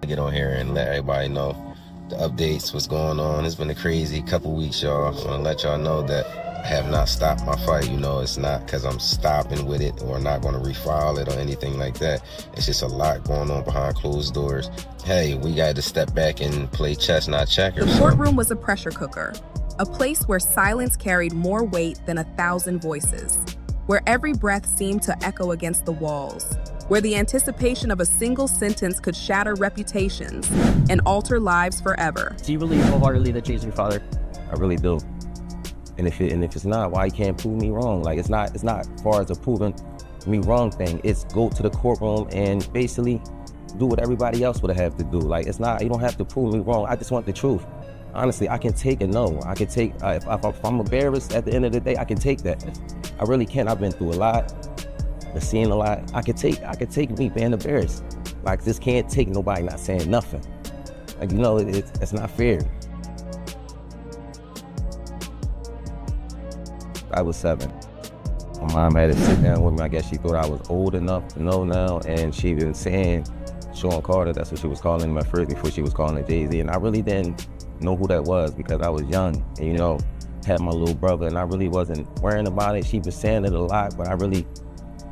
Get on here and let everybody know the updates, what's going on. It's been a crazy couple weeks, y'all. I want to let y'all know that I have not stopped my fight. You know, it's not because I'm stopping with it or not going to refile it or anything like that. It's just a lot going on behind closed doors. Hey, we got to step back and play chess, not checkers. The courtroom was a pressure cooker, a place where silence carried more weight than 1,000 voices, where every breath seemed to echo against the walls, where the anticipation of a single sentence could shatter reputations and alter lives forever. Do you believe wholeheartedly that Jesus is your father? I really do. And if it's not, why you can't prove me wrong? Like it's not as far as a proving me wrong thing. It's go to the courtroom and basically do what everybody else would have to do. Like it's not, you don't have to prove me wrong. I just want the truth. Honestly, I can take a no. I can take, if I'm embarrassed at the end of the day, I can take that. I really can. I've been through a lot. I've seen a lot. I could take me being embarrassed. Like this can't take nobody not saying nothing. Like, you know, it's not fair. I was 7. My mom had to sit down with me. I guess she thought I was old enough to know now, and she been saying Sean Carter, that's what she was calling him at first before she was calling it Jay Z, and I really didn't know who that was because I was young and, you know, had my little brother, and I really wasn't worrying about it. She was saying it a lot, but I really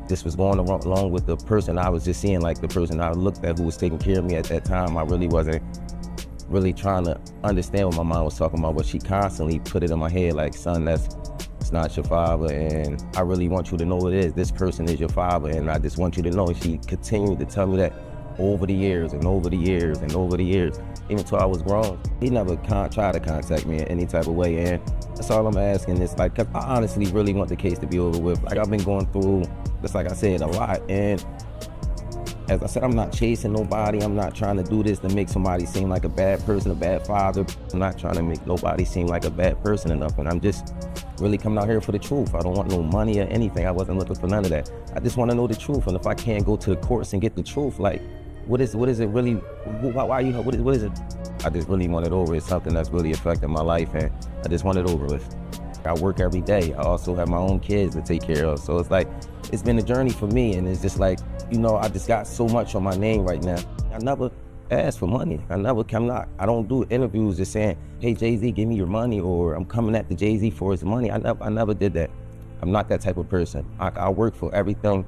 just was going along with the person I was just seeing, like the person I looked at who was taking care of me at that time. I really wasn't really trying to understand what my mom was talking about, but she constantly put it in my head like, son, it's not your father, and I really want you to know it is. This person is your father, and I just want you to know. And she continued to tell me that over the years and over the years and over the years, even till I was grown. He never tried to contact me in any type of way, and that's all I'm asking is like, cause I honestly really want the case to be over with. Like I've been going through, just like I said, a lot, and as I said, I'm not chasing nobody. I'm not trying to do this to make somebody seem like a bad person, a bad father. I'm not trying to make nobody seem like a bad person or nothing. I'm just really coming out here for the truth. I don't want no money or anything. I wasn't looking for none of that. I just want to know the truth, and if I can't go to the courts and get the truth, like, what is it really? Why you? What is it? I just really want it over. It's something that's really affecting my life, and I just want it over with. I work every day. I also have my own kids to take care of. So it's like, it's been a journey for me, and it's just like, you know, I just got so much on my name right now. I never asked for money. I don't do interviews just saying, hey, Jay Z, give me your money, or I'm coming at the Jay Z for his money. I never did that. I'm not that type of person. I work for everything.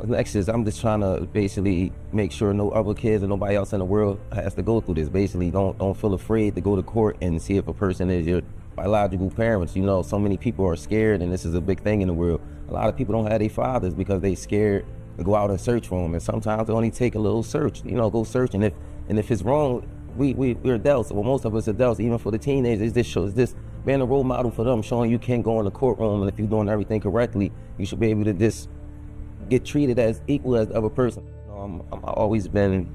Next is I'm just trying to basically make sure no other kids or nobody else in the world has to go through this. Basically, don't feel afraid to go to court and see if a person is your biological parents. You know, so many people are scared, and this is a big thing in the world. A lot of people don't have their fathers because they scared to go out and search for them, and sometimes it only take a little search. You know, go search, and if it's wrong, we're adults. Well, most of us adults, even for the teenagers, this being a role model for them, showing you can go in the courtroom, and if you're doing everything correctly, you should be able to just get treated as equal as the other person. You know, I've always been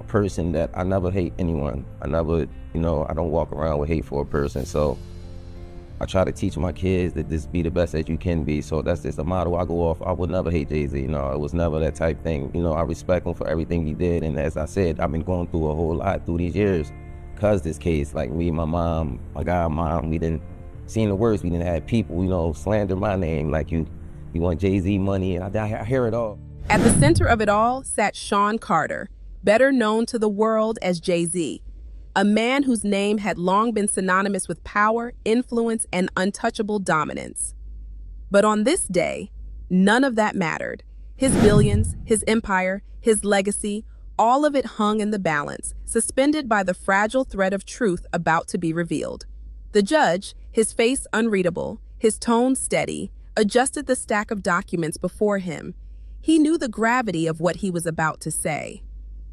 a person that I never hate anyone. I never, you know, I don't walk around with hate for a person. So I try to teach my kids that just be the best that you can be. So that's just a motto I go off. I would never hate Jay Z. You know, it was never that type thing. You know, I respect him for everything he did. And as I said, I've been going through a whole lot through these years because this case, like me, my mom, my godmom, we didn't seen the worst. We didn't have people, you know, slander my name like you want Jay Z money, and I hear it all. At the center of it all sat Sean Carter, better known to the world as Jay Z, a man whose name had long been synonymous with power, influence, and untouchable dominance. But on this day, none of that mattered. His billions, his empire, his legacy, all of it hung in the balance, suspended by the fragile thread of truth about to be revealed. The judge, his face unreadable, his tone steady, adjusted the stack of documents before him. He knew the gravity of what he was about to say.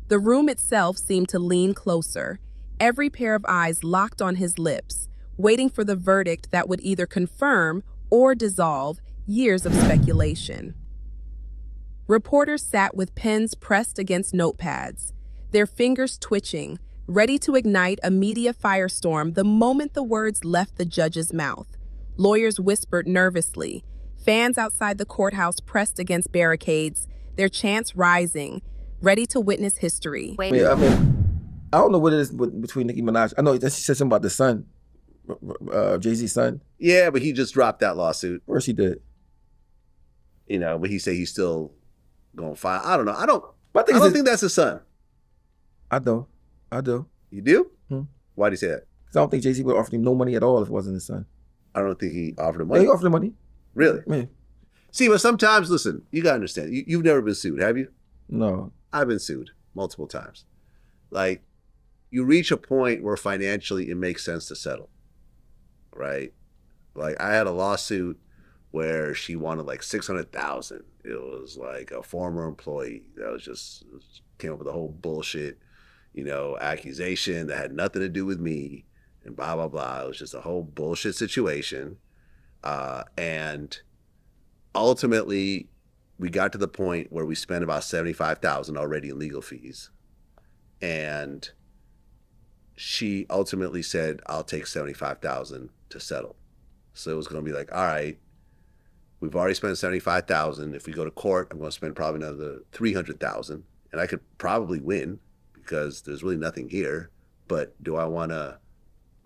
The room itself seemed to lean closer, every pair of eyes locked on his lips, waiting for the verdict that would either confirm or dissolve years of speculation. Reporters sat with pens pressed against notepads, their fingers twitching, ready to ignite a media firestorm the moment the words left the judge's mouth. Lawyers whispered nervously. Fans outside the courthouse pressed against barricades, their chants rising, ready to witness history. Yeah, I mean, I don't know what it is between Nicki Minaj. I know that she said something about the son, Jay Z's son. Yeah, but he just dropped that lawsuit. Or she did. You know, but he said he's still going to file. I don't know. But I don't think that's his son. I do. You do? Hmm. Why do you say that? Because I don't think Jay Z would offer him no money at all if it wasn't his son. I don't think he offered him Yeah, money. he offered him money. Really? Man, See, but sometimes, listen, you gotta understand. You've never been sued, have you? no. I've been sued multiple times. Like, you reach a point where financially it makes sense to settle, right? Like, I had a lawsuit where she wanted like $600,000. It was like a former employee that was just came up with a whole bullshit, accusation that had nothing to do with me, and blah blah blah. It was just a whole bullshit situation, and ultimately, we got to the point where we spent about $75,000 already in legal fees, and she ultimately said, "I'll take $75,000 to settle." So it was going to be like, all right, we've already spent $75,000. If we go to court, I'm going to spend probably another $300,000, and I could probably win because there's really nothing here. But do I want to?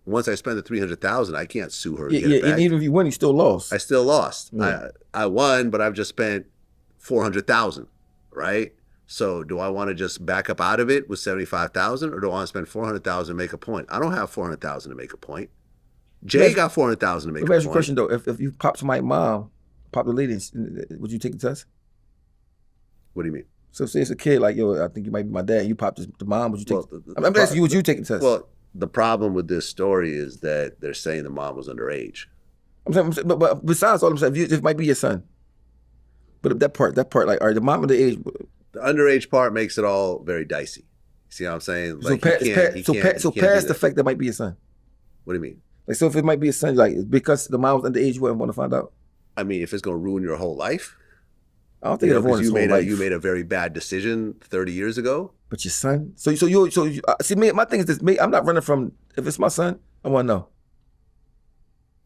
Once I spend the $300,000, I can't sue her. Yeah, and even if you win, you still lost. I still lost. Yeah. I won, but I've just spent $400,000, right? So do I want to just back up out of it with $75,000, or do I want to spend $400,000 to make a point? I don't have $400,000 to make a point. Jay got $400,000 to make a point. Let me ask you a question though. If you pop somebody's mom, pop the lady, would you take the test? What do you mean? So say it's a kid like, yo, I think you might be my dad. You pop the mom, would you take? I'm asking you, would you take the test? Well, the problem with this story is that they're saying the mom was underage. I'm saying, but besides all I'm saying, it might be your son. But that part, like, all right, the mom of the age. The underage part makes it all very dicey. See what I'm saying? Like, So past the fact that might be your son. What do you mean? Like, so if it might be a son, like, because the mom was underage, you wouldn't want to find out? I mean, if it's going to ruin your whole life. I don't think it'll ruin his whole life. You made a very bad decision 30 years ago. But your son? So you see, me, my thing is this, I'm not running from, if it's my son, I want to know.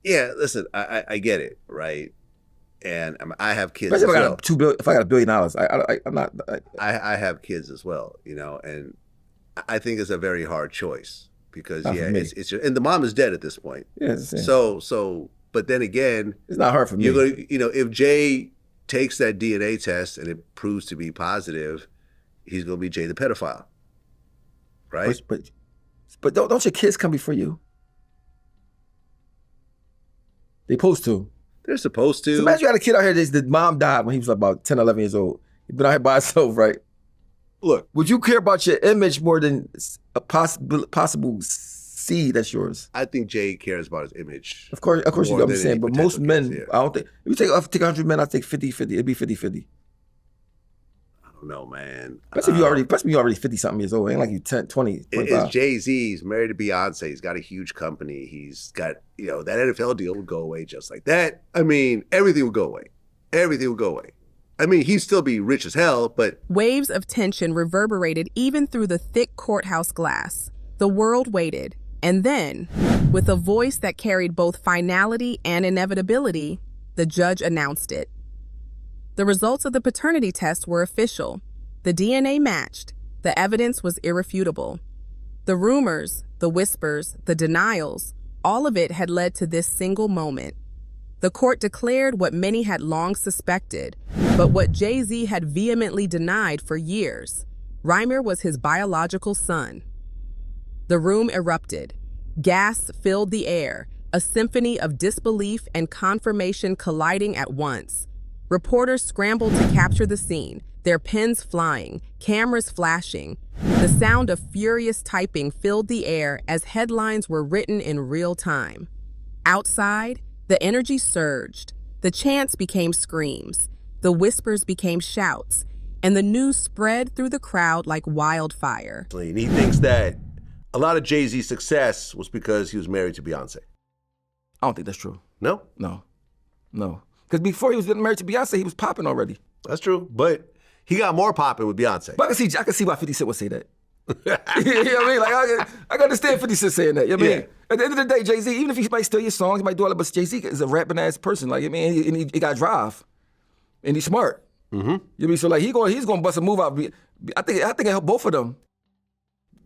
Yeah, listen, I get it, right? And I have kids Especially as well. If I got $1 billion, I'm not. I have kids as well, and I think it's a very hard choice because it's and the mom is dead at this point. Yeah, it's the same. So, but then again, it's not hard for me. You're gonna, if Jay takes that DNA test and it proves to be positive, he's gonna be Jay the pedophile, right? But don't your kids come before you? They supposed to. They're supposed to. So imagine you had a kid out here, the mom died when he was about 10, 11 years old. He's been out here by himself, right? Look. Would you care about your image more than a possible seed that's yours? I think Jay cares about his image. Of course you know what I'm saying. But most men, I don't think, if you take 100 men, I take 50-50. It'd be 50-50. I don't know, man. Especially if you already 50-something years old. It ain't like you 10, 20, 25. It's Jay Z. He's married to Beyoncé. He's got a huge company. He's got, that NFL deal would go away just like that. I mean, everything would go away. Everything would go away. I mean, he'd still be rich as hell, but... Waves of tension reverberated even through the thick courthouse glass. The world waited. And then, with a voice that carried both finality and inevitability, the judge announced it. The results of the paternity test were official. The DNA matched. The evidence was irrefutable. The rumors, the whispers, the denials, all of it had led to this single moment. The court declared what many had long suspected, but what Jay Z had vehemently denied for years. Rymir was his biological son. The room erupted. Gasps filled the air, a symphony of disbelief and confirmation colliding at once. Reporters scrambled to capture the scene, their pens flying, cameras flashing. The sound of furious typing filled the air as headlines were written in real time. Outside, the energy surged. The chants became screams. The whispers became shouts. And the news spread through the crowd like wildfire. And he thinks that a lot of Jay Z's success was because he was married to Beyonce. I don't think that's true. No? No. Because before he was getting married to Beyonce, he was popping already. That's true, but he got more popping with Beyonce. But I can see why 50 Cent would say that. You know what I mean? Like, I can understand 50 Cent saying that. You know what I mean? At the end of the day, Jay Z, even if he might steal your songs, he might do all that, but Jay Z is a rapping ass person. Like, I mean, he got drive, and he's smart. Mm-hmm. You know what I mean? So like, he's gonna bust a move out. I think it helped both of them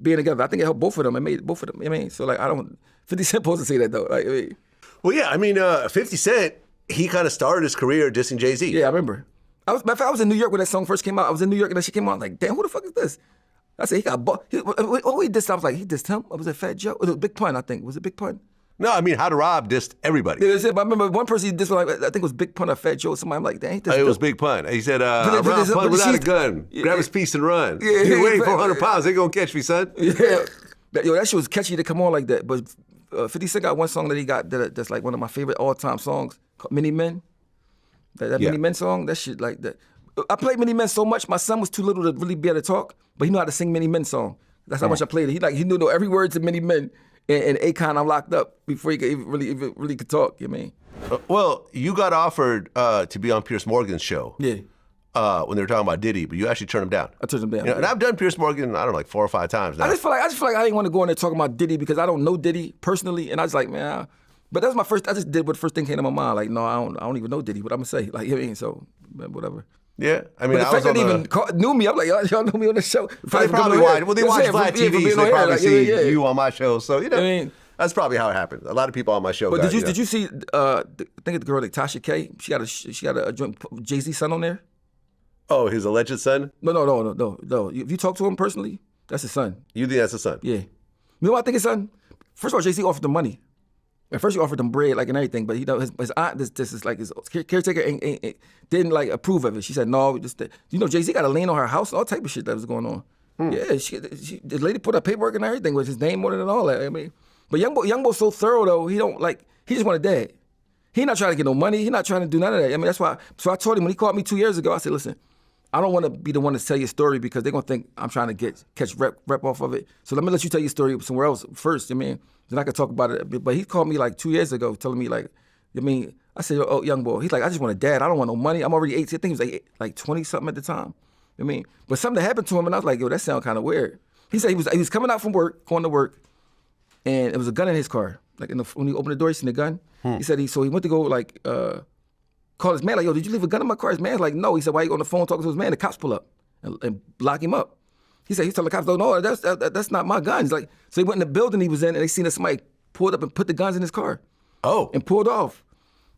being together. I think it helped both of them. It made both of them. You know what I mean? So like, 50 Cent supposed to say that though. Like, I mean, well, yeah. I mean, 50 Cent, he kind of started his career dissing Jay Z. Yeah, I remember. Matter of fact, I was in New York when that song first came out. I was in New York and that shit came out. I'm like, damn, who the fuck is this? I said, he got bought. He dissed. I was like, he dissed him? Or was it Fat Joe? It was Big Pun, I think. Was it Big Pun? No, I mean, How to Rob dissed everybody. Yeah, I remember one person he dissed, like, I think it was Big Pun or Fat Joe. Somebody, I'm like, ain't this It dope? was Big Pun. He said, But Pun without a gun. Yeah, Grab his piece and run. Yeah, You're weighing yeah, 400 pounds. They gonna catch me, son. Yeah. That shit was catchy to come on like that. But 50 Cent got one song that he got that's like one of my favorite all-time songs, called Many Men. That Many Men song, that shit like that. I played Many Men so much, my son was too little to really be able to talk, but he knew how to sing Many Men song. That's how much I played it. He knew every word to Many Men. And Akon, I'm locked up before he could even really could talk, you know what I mean? Well, you got offered to be on Piers Morgan's show. Yeah. When they were talking about Diddy, but you actually turned him down. I turned him down. You know, and I've done Piers Morgan, I don't know, like 4 or 5 times now. I just feel like I didn't want to go in there talking about Diddy because I don't know Diddy personally, and I was like, man, but that was my first. I just did what the first thing came to my mind. Like, no, I don't even know Diddy. What I'm gonna say? Like, you know what I mean? So, whatever. Yeah, I mean, But the fact that they even knew me, I'm like, y'all know me on the show. They probably watch. Well, they watch Vlad TV, so they probably see you on my show. So you know, I mean, that's probably how it happens. A lot of people on my show. But got, did you see? I think the girl like Tasha K. She got a joint Jay Z son on there. Oh, his alleged son? No. If you talk to him personally, that's his son. You think that's his son? Yeah. You know what I think his son? First of all, Jay Z offered him money. At first, he offered him bread, like, and everything, but his aunt, this is like his caretaker, didn't like approve of it. She said, no, Jay Z got a lien on her house, all type of shit that was going on. Yeah, the lady put up paperwork and everything with his name on it and all that. I mean, but young boy's so thorough though. He just want a dad. He not trying to get no money. He not trying to do none of that. I mean, that's why. So I told him when he called me 2 years ago, I said, listen, I don't want to be the one to tell your story because they're gonna think I'm trying to catch rep off of it. So let me let you tell your story somewhere else first. I mean, then I could talk about it. But he called me like 2 years ago, telling me like, I mean, I said, oh, young boy. He's like, I just want a dad. I don't want no money. I'm already 18. I think he was like 20 something at the time. I mean, but something happened to him, and I was like, yo, that sounds kind of weird. He said he was coming out from work, going to work, and it was a gun in his car. Like when he opened the door, he seen the gun. He said he went to go like call his man like, yo, did you leave a gun in my car? His man's like, no. He said, why you on the phone talking to his man? The cops pull up and lock him up. He said, he told the cops, no, that's not my gun. He's like, so he went in the building he was in, and they seen that somebody pulled up and put the guns in his car. Oh. And pulled off.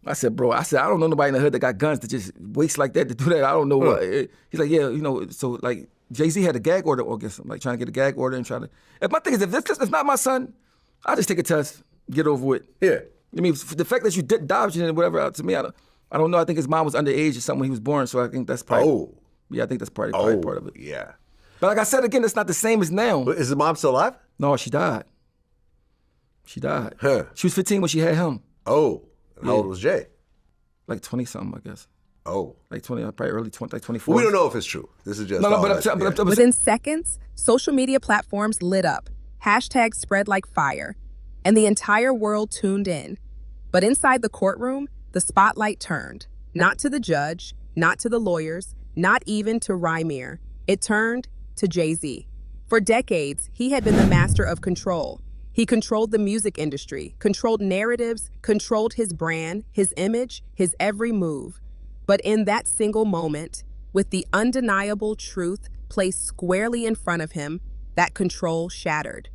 I said, bro, I don't know nobody in the hood that got guns to just waste like that to do that. I don't know what. He's like, yeah, so like Jay Z had a gag order against him, like trying to get a gag order and trying to. And my thing is, if it's not my son, I'll just take a test, get over with. Yeah. I mean, the fact that you did dodge it and whatever, to me, I don't know. I think his mom was underage or something when he was born, so I think that's part. Oh. Yeah, I think that's probably part of it. Yeah. But like I said again, it's not the same as now. But is his mom still alive? No, she died. She died. Huh. She was 15 when she had him. Oh. And how old was Jay? Like 20 something, I guess. Oh. Like 20, probably early 20, like 24. We don't know if it's true. This is just but Within seconds, social media platforms lit up. Hashtags spread like fire. And the entire world tuned in. But inside the courtroom, the spotlight turned. Not to the judge, not to the lawyers, not even to Rymir. It turned to Jay Z. For decades, he had been the master of control. He controlled the music industry, controlled narratives, controlled his brand, his image, his every move. But in that single moment, with the undeniable truth placed squarely in front of him, that control shattered.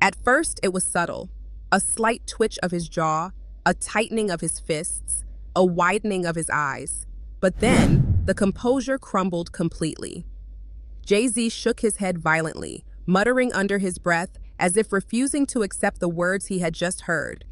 At first, it was subtle. A slight twitch of his jaw, a tightening of his fists, a widening of his eyes. But then, the composure crumbled completely. Jay Z shook his head violently, muttering under his breath, as if refusing to accept the words he had just heard.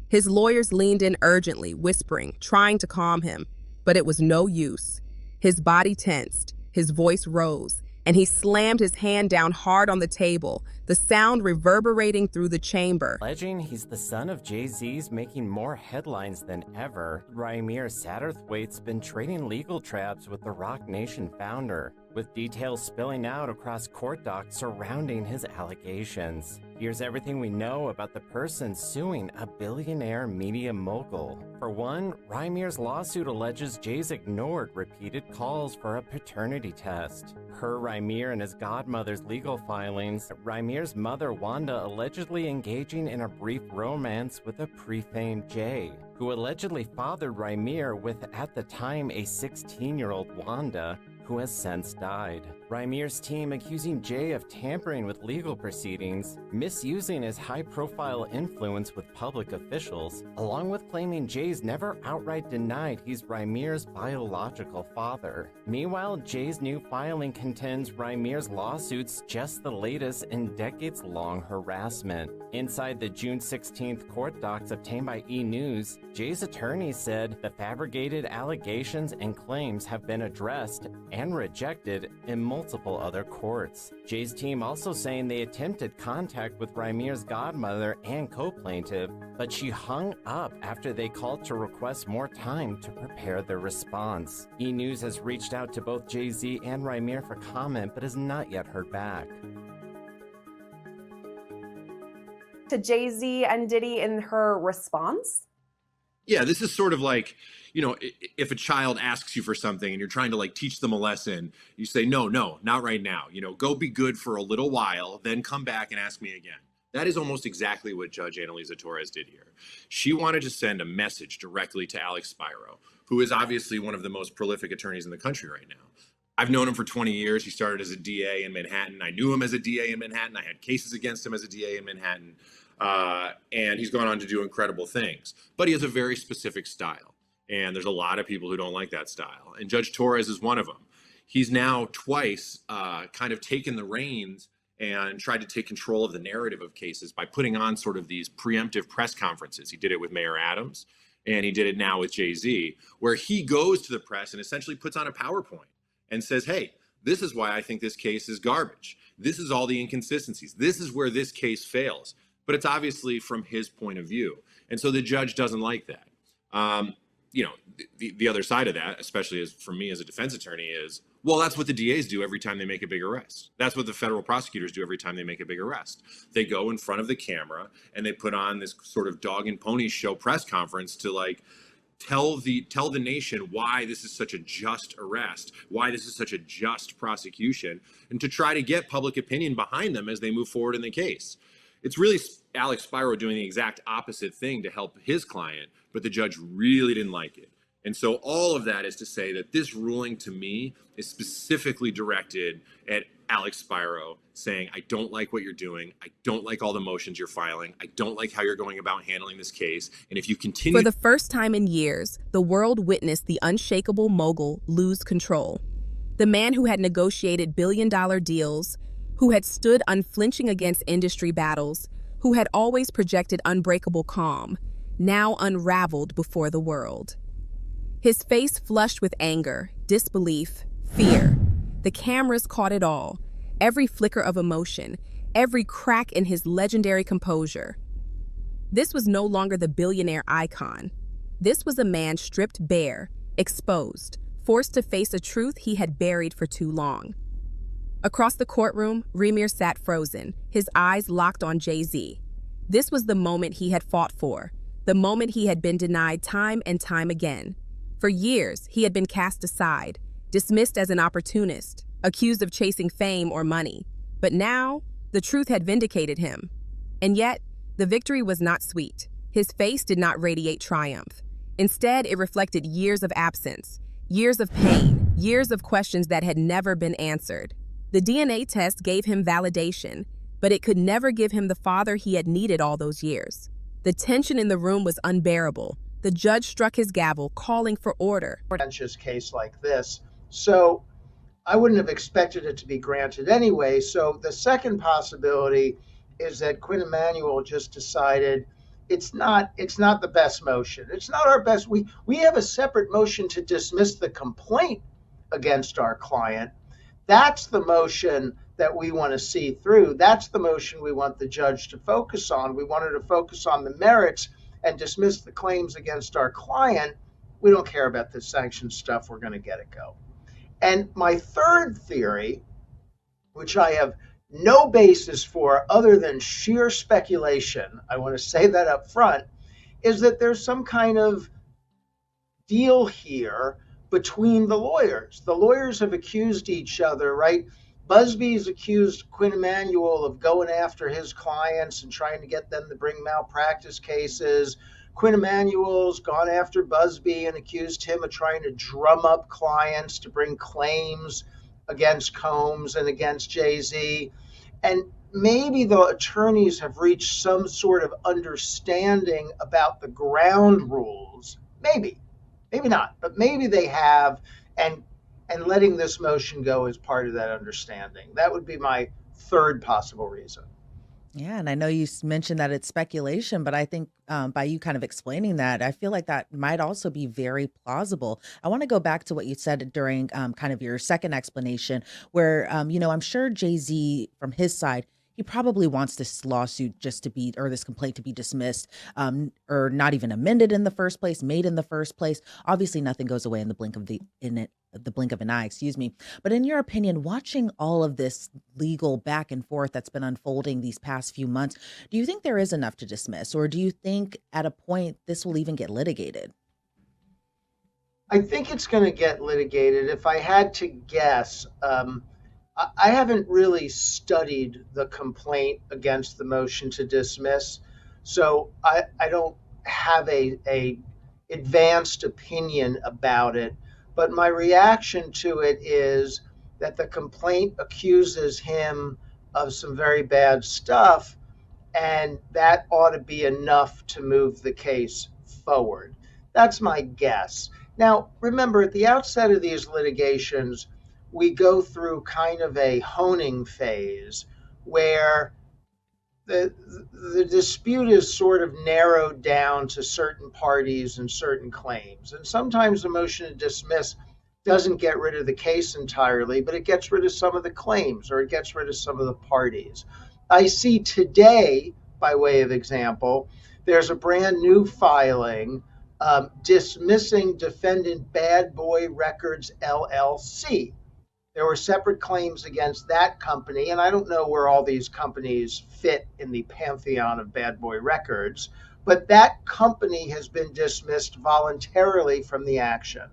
His lawyers leaned in urgently, whispering, trying to calm him, but it was no use. His body tensed, his voice rose, and he slammed his hand down hard on the table, the sound reverberating through the chamber. Alleging he's the son of Jay Z's making more headlines than ever, Rymir Satterthwaite's been trading legal traps with the Rock Nation founder, with details spilling out across court docs surrounding his allegations. Here's everything we know about the person suing a billionaire media mogul. For one, Rymir's lawsuit alleges Jay's ignored repeated calls for a paternity test. Per Rymir and his godmother's legal filings, Rymir's mother Wanda allegedly engaging in a brief romance with a pre-famed Jay, who allegedly fathered Rymir with, at the time, a 16-year-old Wanda, who has since died. Rymir's team accusing Jay of tampering with legal proceedings, misusing his high-profile influence with public officials, along with claiming Jay's never outright denied he's Rymir's biological father. Meanwhile, Jay's new filing contends Rymir's lawsuit's just the latest in decades-long harassment. Inside the June 16th court docs obtained by E! News, Jay's attorney said the fabricated allegations and claims have been addressed and rejected in multiple other courts. Jay's team also saying they attempted contact with Rymir's godmother and co-plaintiff, but she hung up after they called to request more time to prepare their response. E! News has reached out to both Jay Z and Rymir for comment, but has not yet heard back. To Jay Z and Diddy in her response? Yeah, this is sort of like, you know, if a child asks you for something and you're trying to like teach them a lesson, you say, no, not right now. You know, go be good for a little while, then come back and ask me again. That is almost exactly what Judge Annalisa Torres did here. She wanted to send a message directly to Alex Spiro, who is obviously one of the most prolific attorneys in the country right now. I've known him for 20 years. He started as a DA in Manhattan. I knew him as a DA in Manhattan. I had cases against him as a DA in Manhattan. And he's gone on to do incredible things. But he has a very specific style. And there's a lot of people who don't like that style. And Judge Torres is one of them. He's now twice kind of taken the reins and tried to take control of the narrative of cases by putting on sort of these preemptive press conferences. He did it with Mayor Adams, and he did it now with Jay Z, where he goes to the press and essentially puts on a PowerPoint and says, hey, this is why I think this case is garbage. This is all the inconsistencies. This is where this case fails. But it's obviously from his point of view. And so the judge doesn't like that. You know, the other side of that, especially as for me as a defense attorney, is, well, that's what the DAs do every time they make a big arrest. That's what the federal prosecutors do every time they make a big arrest. They go in front of the camera and they put on this sort of dog and pony show press conference to like tell the nation why this is such a just arrest, why this is such a just prosecution, and to try to get public opinion behind them as they move forward in the case. It's really Alex Spiro doing the exact opposite thing to help his client, but the judge really didn't like it. And so all of that is to say that this ruling to me is specifically directed at Alex Spiro saying, I don't like what you're doing. I don't like all the motions you're filing. I don't like how you're going about handling this case. And if you continue— For the first time in years, the world witnessed the unshakable mogul lose control. The man who had negotiated billion-dollar deals, who had stood unflinching against industry battles, who had always projected unbreakable calm, now unraveled before the world. His face flushed with anger, disbelief, fear. The cameras caught it all, every flicker of emotion, every crack in his legendary composure. This was no longer the billionaire icon. This was a man stripped bare, exposed, forced to face a truth he had buried for too long. Across the courtroom, Rymir sat frozen, his eyes locked on Jay Z. This was the moment he had fought for, the moment he had been denied time and time again. For years, he had been cast aside, dismissed as an opportunist, accused of chasing fame or money. But now, the truth had vindicated him. And yet, the victory was not sweet. His face did not radiate triumph. Instead, it reflected years of absence, years of pain, years of questions that had never been answered. The DNA test gave him validation, but it could never give him the father he had needed all those years. The tension in the room was unbearable. The judge struck his gavel, calling for order. Contentious case like this. So I wouldn't have expected it to be granted anyway. So the second possibility is that Quinn Emanuel just decided it's not the best motion. It's not our best. We have a separate motion to dismiss the complaint against our client. That's the motion that we want to see through. That's the motion we want the judge to focus on. We want her to focus on the merits and dismiss the claims against our client. We don't care about the sanctions stuff. We're going to get it go. And my third theory, which I have no basis for other than sheer speculation, I want to say that up front, is that there's some kind of deal here between the lawyers. The lawyers have accused each other, right? Busby's accused Quinn Emanuel of going after his clients and trying to get them to bring malpractice cases. Quinn Emanuel's gone after Busby and accused him of trying to drum up clients to bring claims against Combs and against Jay Z. And maybe the attorneys have reached some sort of understanding about the ground rules. Maybe not, but maybe they have, and letting this motion go is part of that understanding. That would be my third possible reason. Yeah, and I know you mentioned that it's speculation, but I think by you kind of explaining that, I feel like that might also be very plausible. I want to go back to what you said during kind of your second explanation, where, I'm sure Jay-Z from his side, he probably wants this lawsuit just to be, or this complaint to be dismissed, or not even amended in the first place, made in the first place. Obviously, nothing goes away in the blink of an eye, excuse me. But in your opinion, watching all of this legal back and forth that's been unfolding these past few months, do you think there is enough to dismiss, or do you think at a point this will even get litigated? I think it's going to get litigated. If I had to guess, I haven't really studied the complaint against the motion to dismiss, so I don't have a advanced opinion about it. But my reaction to it is that the complaint accuses him of some very bad stuff, and that ought to be enough to move the case forward. That's my guess. Now, remember, at the outset of these litigations, we go through kind of a honing phase where the dispute is sort of narrowed down to certain parties and certain claims. And sometimes the motion to dismiss doesn't get rid of the case entirely, but it gets rid of some of the claims, or it gets rid of some of the parties. I see today, by way of example, there's a brand new filing dismissing defendant Bad Boy Records LLC. There were separate claims against that company, and I don't know where all these companies fit in the pantheon of Bad Boy Records, but that company has been dismissed voluntarily from the action.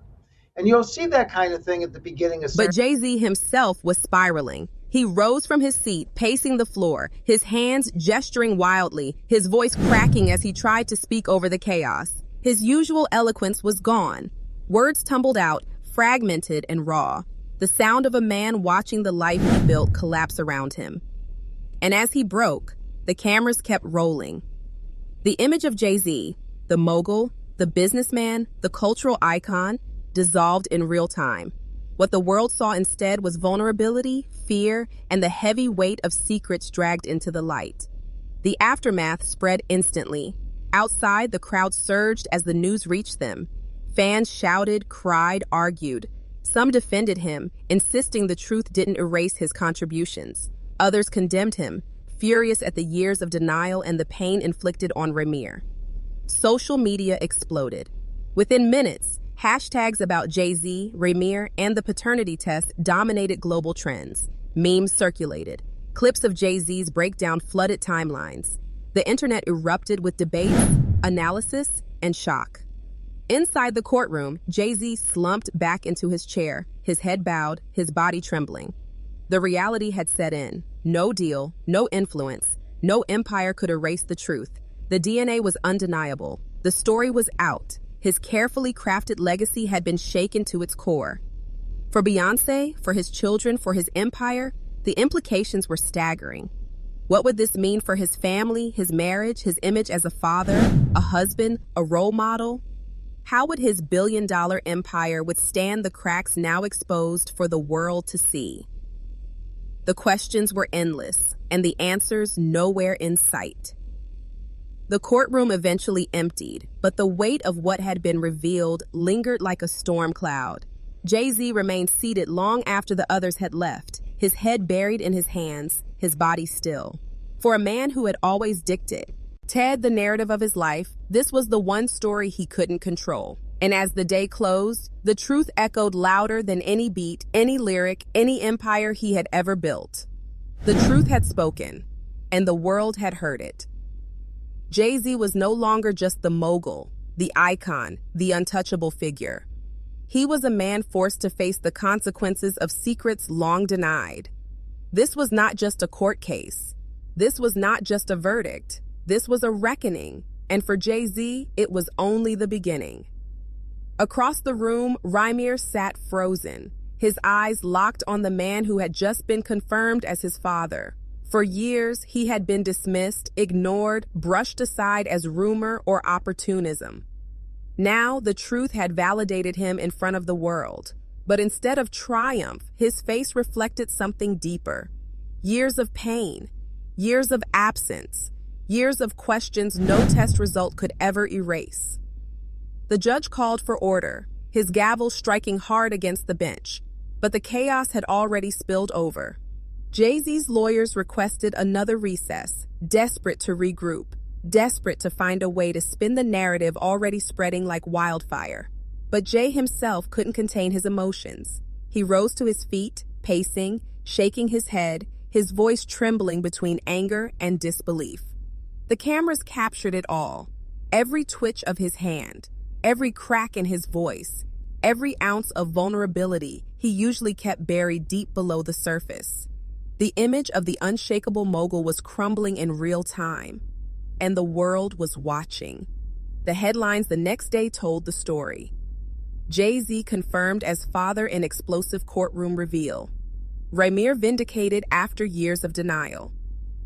And you'll see that kind of thing at the beginning of... But Jay-Z himself was spiraling. He rose from his seat, pacing the floor, his hands gesturing wildly, his voice cracking as he tried to speak over the chaos. His usual eloquence was gone. Words tumbled out, fragmented and raw. The sound of a man watching the life he built collapse around him. And as he broke, the cameras kept rolling. The image of Jay-Z, the mogul, the businessman, the cultural icon, dissolved in real time. What the world saw instead was vulnerability, fear, and the heavy weight of secrets dragged into the light. The aftermath spread instantly. Outside, the crowd surged as the news reached them. Fans shouted, cried, argued. Some defended him, insisting the truth didn't erase his contributions. Others condemned him, furious at the years of denial and the pain inflicted on Rymir. Social media exploded. Within minutes, hashtags about Jay Z, Rymir, and the paternity test dominated global trends. Memes circulated. Clips of Jay Z's breakdown flooded timelines. The internet erupted with debates, analysis, and shock. Inside the courtroom, Jay Z slumped back into his chair, his head bowed, his body trembling. The reality had set in. No deal, no influence, no empire could erase the truth. The DNA was undeniable. The story was out. His carefully crafted legacy had been shaken to its core. For Beyoncé, for his children, for his empire, the implications were staggering. What would this mean for his family, his marriage, his image as a father, a husband, a role model? How would his billion-dollar empire withstand the cracks now exposed for the world to see? The questions were endless, and the answers nowhere in sight. The courtroom eventually emptied, but the weight of what had been revealed lingered like a storm cloud. Jay-Z remained seated long after the others had left, his head buried in his hands, his body still. For a man who had always dictated the narrative of his life, this was the one story he couldn't control. And as the day closed, the truth echoed louder than any beat, any lyric, any empire he had ever built. The truth had spoken, and the world had heard it. Jay-Z was no longer just the mogul, the icon, the untouchable figure. He was a man forced to face the consequences of secrets long denied. This was not just a court case. This was not just a verdict. This was a reckoning, and for Jay-Z, it was only the beginning. Across the room, Rymir sat frozen, his eyes locked on the man who had just been confirmed as his father. For years, he had been dismissed, ignored, brushed aside as rumor or opportunism. Now, the truth had validated him in front of the world. But instead of triumph, his face reflected something deeper. Years of pain, years of absence, years of questions no test result could ever erase. The judge called for order, his gavel striking hard against the bench. But the chaos had already spilled over. Jay Z's lawyers requested another recess, desperate to regroup, desperate to find a way to spin the narrative already spreading like wildfire. But Jay himself couldn't contain his emotions. He rose to his feet, pacing, shaking his head, his voice trembling between anger and disbelief. The cameras captured it all. Every twitch of his hand, every crack in his voice, every ounce of vulnerability he usually kept buried deep below the surface. The image of the unshakable mogul was crumbling in real time, and the world was watching. The headlines the next day told the story. Jay Z confirmed as father in explosive courtroom reveal. Rymir vindicated after years of denial.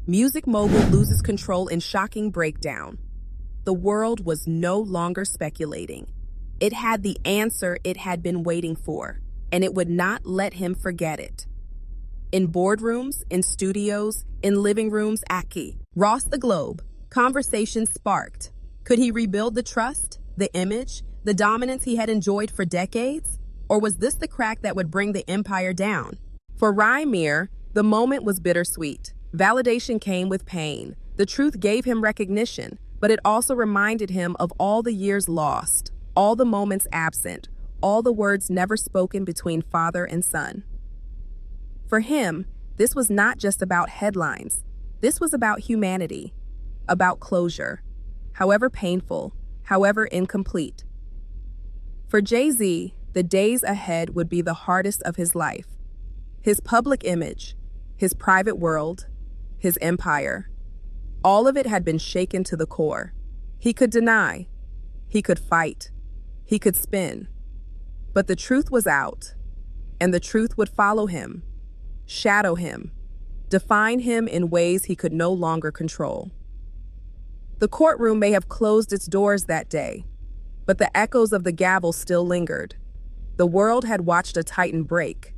Music mogul loses control in shocking breakdown. The world was no longer speculating. It had the answer it had been waiting for, and it would not let him forget it. In boardrooms, in studios, in living rooms, across the globe, conversations sparked. Could he rebuild the trust, the image, the dominance he had enjoyed for decades? Or was this the crack that would bring the empire down? For Rymir, the moment was bittersweet. Validation came with pain. The truth gave him recognition, but it also reminded him of all the years lost, all the moments absent, all the words never spoken between father and son. For him, this was not just about headlines. This was about humanity, about closure, however painful, however incomplete. For Jay Z, the days ahead would be the hardest of his life. His public image, his private world, his empire, all of it had been shaken to the core. He could deny, he could fight, he could spin. But the truth was out, and the truth would follow him, shadow him, define him in ways he could no longer control. The courtroom may have closed its doors that day, but the echoes of the gavel still lingered. The world had watched a titan break,